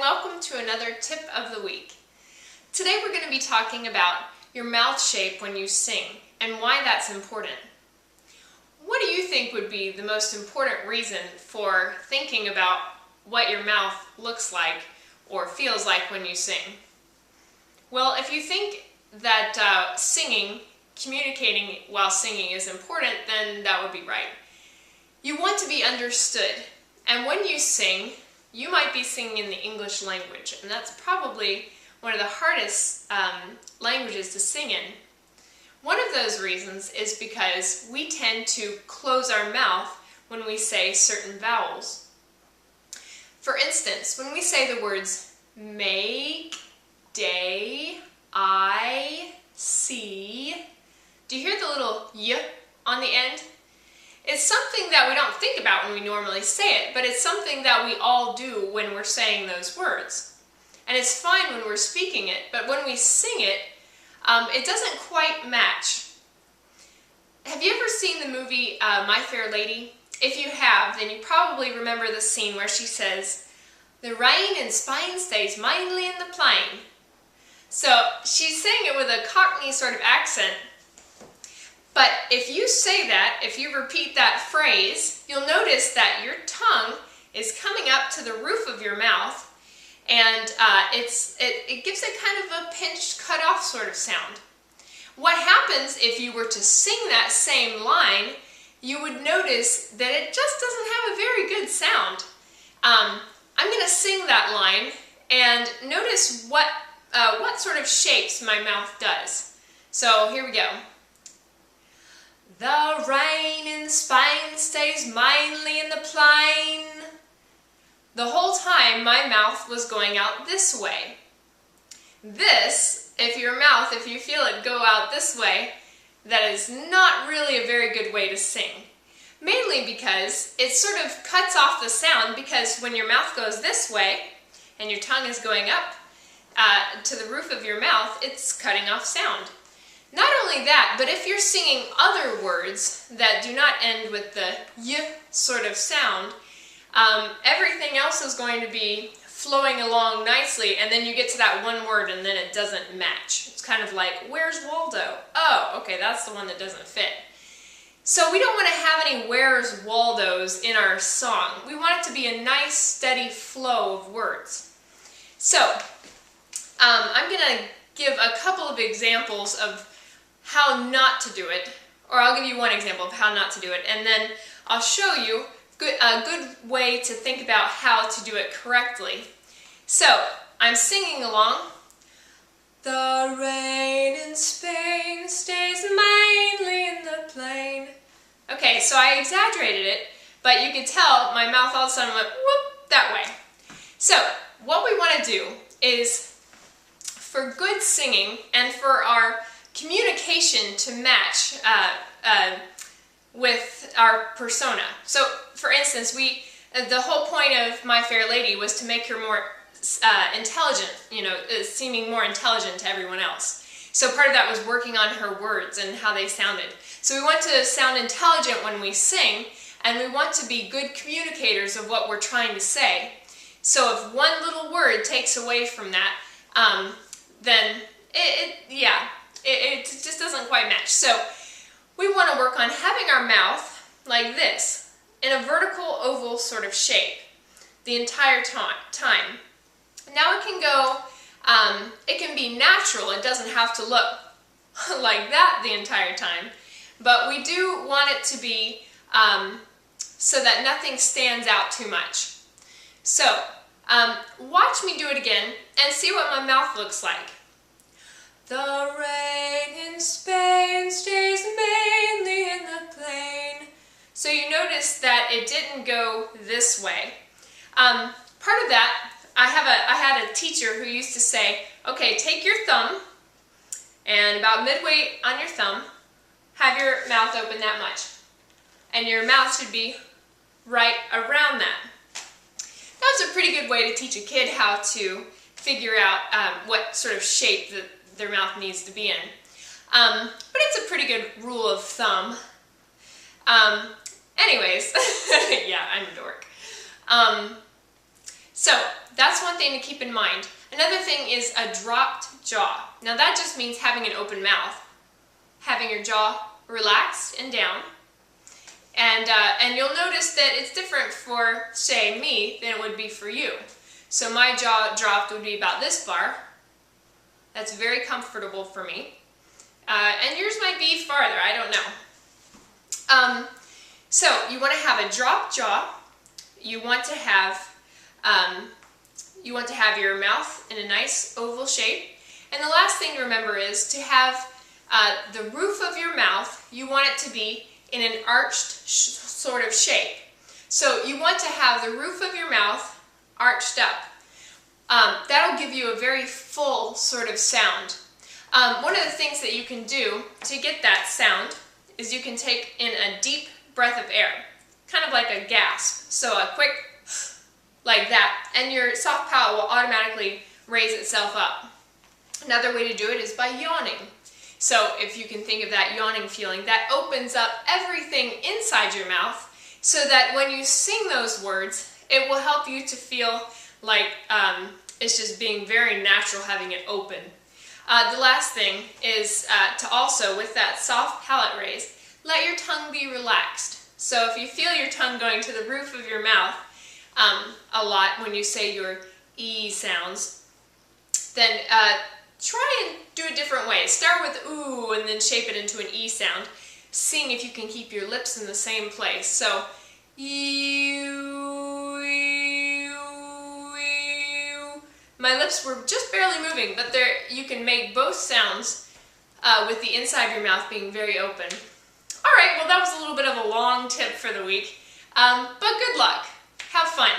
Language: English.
welcome to another tip of the week. Today we're going to be talking about your mouth shape when you sing and why that's important. What do you think would be the most important reason for thinking about what your mouth looks like or feels like when you sing? Well, if you think that communicating while singing is important, then that would be right. You want to be understood, and when you sing, you might be singing in the English language, and that's probably one of the hardest languages to sing in. One of those reasons is because we tend to close our mouth when we say certain vowels. For instance, when we say the words make, day, I, see, do you hear the little y on the end? It's something that we don't think about when we normally say it, but it's something that we all do when we're saying those words. And it's fine when we're speaking it, but when we sing it, it doesn't quite match. Have you ever seen the movie My Fair Lady? If you have, then you probably remember the scene where she says, "The rain and Spain stays mainly in the plain." So she's saying it with a Cockney sort of accent. But if you say that, if you repeat that phrase, you'll notice that your tongue is coming up to the roof of your mouth, and it gives it kind of a pinched, cut off sort of sound. What happens if you were to sing that same line, you would notice that it just doesn't have a very good sound. I'm going to sing that line, and notice what sort of shapes my mouth does. So here we go. The rain in Spain stays mainly in the plain. The whole time my mouth was going out this way. This, if you feel it go out this way, that is not really a very good way to sing. Mainly because it sort of cuts off the sound, because when your mouth goes this way and your tongue is going up to the roof of your mouth, it's cutting off sound. Not only that, but if you're singing other words that do not end with the y sort of sound, everything else is going to be flowing along nicely, and then you get to that one word and then it doesn't match. It's kind of like, where's Waldo? Oh, okay, that's the one that doesn't fit. So we don't want to have any where's Waldos in our song. We want it to be a nice, steady flow of words. So, I'm going to give a couple of examples of how not to do it, or I'll give you one example of how not to do it, and then I'll show you a good way to think about how to do it correctly. So, I'm singing along. The rain in Spain stays mainly in the plain. Okay, so I exaggerated it, but you could tell my mouth all of a sudden went whoop that way. So, what we want to do is, for good singing and for our communication to match with our persona. So, for instance, the whole point of My Fair Lady was to make her more intelligent, seeming more intelligent to everyone else. So part of that was working on her words and how they sounded. So we want to sound intelligent when we sing, and we want to be good communicators of what we're trying to say. So if one little word takes away from that, then it just doesn't quite match. So we want to work on having our mouth like this, in a vertical oval sort of shape, the entire time. Now it can go, it can be natural, it doesn't have to look like that the entire time, but we do want it to be so that nothing stands out too much. So, watch me do it again and see what my mouth looks like. The rain in Spain stays mainly in the plain. So you notice that it didn't go this way. Part of that, I had a teacher who used to say, okay, take your thumb, and about midway on your thumb, have your mouth open that much. And your mouth should be right around that. That was a pretty good way to teach a kid how to figure out what sort of shape their mouth needs to be in. But it's a pretty good rule of thumb. Anyways, yeah, I'm a dork. So that's one thing to keep in mind. Another thing is a dropped jaw. Now that just means having an open mouth, having your jaw relaxed and down. And you'll notice that it's different for, say, me than it would be for you. So my jaw dropped would be about this far. That's very comfortable for me. And yours might be farther, I don't know. So you want to have a dropped jaw. You want to have your mouth in a nice oval shape. And the last thing to remember is to have the roof of your mouth, you want it to be in an arched sort of shape. So you want to have the roof of your mouth arched up. That'll give you a very full sort of sound. One of the things that you can do to get that sound is you can take in a deep breath of air, kind of like a gasp. So a quick like that, and your soft palate will automatically raise itself up. Another way to do it is by yawning. So if you can think of that yawning feeling, that opens up everything inside your mouth so that when you sing those words, it will help you to feel like it's just being very natural having it open. The last thing is to also, with that soft palate raise, let your tongue be relaxed. So if you feel your tongue going to the roof of your mouth a lot when you say your E sounds, then try and do a different way. Start with ooh and then shape it into an E sound. Seeing if you can keep your lips in the same place. So, my lips were just barely moving, but you can make both sounds with the inside of your mouth being very open. Alright, well that was a little bit of a long tip for the week, but good luck. Have fun.